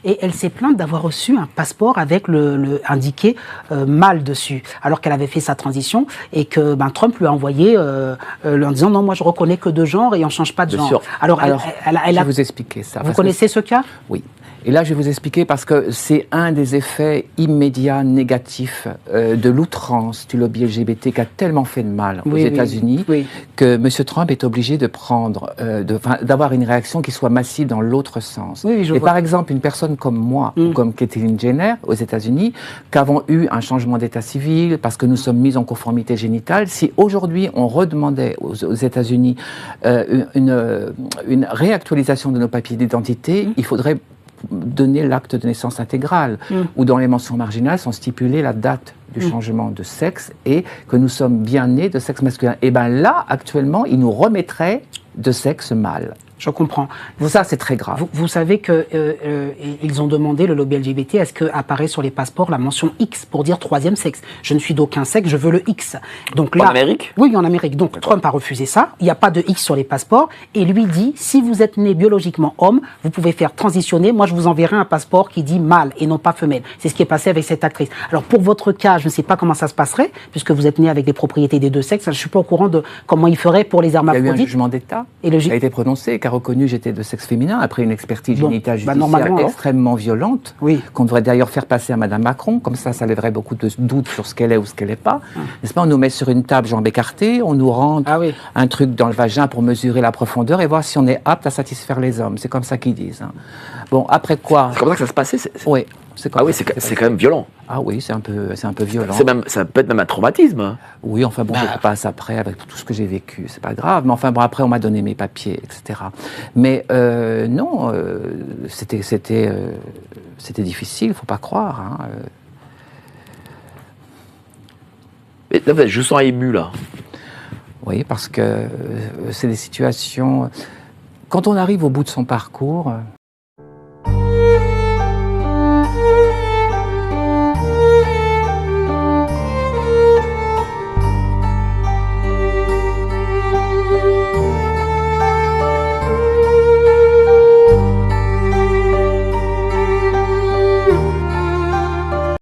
et elle s'est plainte d'avoir reçu un passeport avec le indiqué mâle dessus, alors qu'elle avait fait sa transition et que Trump lui a envoyé en disant non, moi je reconnais que deux genres et on ne change pas de genre. Sûr. Alors, je vais vous expliquer ça. Vous connaissez ce cas? Oui. Et là, je vais vous expliquer parce que c'est un des effets immédiats négatifs de l'outrance du lobby LGBT qui a tellement fait de mal aux États-Unis que M. Trump est obligé de d'avoir une réaction qui soit massive dans l'autre sens. Et par exemple, une personne comme moi, ou comme Caitlyn Jenner aux États-Unis, qui avons eu un changement d'état civil parce que nous sommes mis en conformité génitale, si aujourd'hui on redemandait aux États-Unis une réactualisation de nos papiers d'identité, il faudrait donner l'acte de naissance intégral, où dans les mentions marginales sont stipulées la date du changement de sexe et que nous sommes bien nés de sexe masculin. Et bien là, actuellement, ils nous remettraient de sexe mâle. Je comprends. Ça, c'est très grave. Vous savez qu'ils ont demandé, le lobby LGBT, à ce qu'apparaît sur les passeports la mention X pour dire troisième sexe. Je ne suis d'aucun sexe, je veux le X. Donc là, en Amérique? Oui, en Amérique. Donc Trump a refusé ça. Il n'y a pas de X sur les passeports. Et lui dit, si vous êtes né biologiquement homme, vous pouvez faire transitionner. Moi, je vous enverrai un passeport qui dit mâle et non pas femelle. C'est ce qui est passé avec cette actrice. Alors pour votre cas, je ne sais pas comment ça se passerait, puisque vous êtes né avec des propriétés des deux sexes. Je ne suis pas au courant de comment il ferait pour les hermaphrodites. Il y a eu un jugement d'État qui a été prononcé, qui a reconnu que j'étais de sexe féminin après une expertise génitale judiciaire extrêmement violente, qu'on devrait d'ailleurs faire passer à Mme Macron, comme ça lèverait beaucoup de doutes sur ce qu'elle est ou ce qu'elle n'est pas. N'est-ce pas? On nous met sur une table jambes écartées, on nous rentre un truc dans le vagin pour mesurer la profondeur et voir si on est apte à satisfaire les hommes. C'est comme ça qu'ils disent. Bon, après quoi? C'est comme ça que ça se passait? Oui. C'est quand même violent. Ah oui, c'est un peu violent. Ça peut être même un traumatisme. Oui, enfin bon, je passe après avec tout ce que j'ai vécu, c'est pas grave. Mais enfin bon, après on m'a donné mes papiers, etc. Mais non, c'était difficile, faut pas croire. Hein. Mais là, je sens ému là. Oui, parce que c'est des situations. Quand on arrive au bout de son parcours.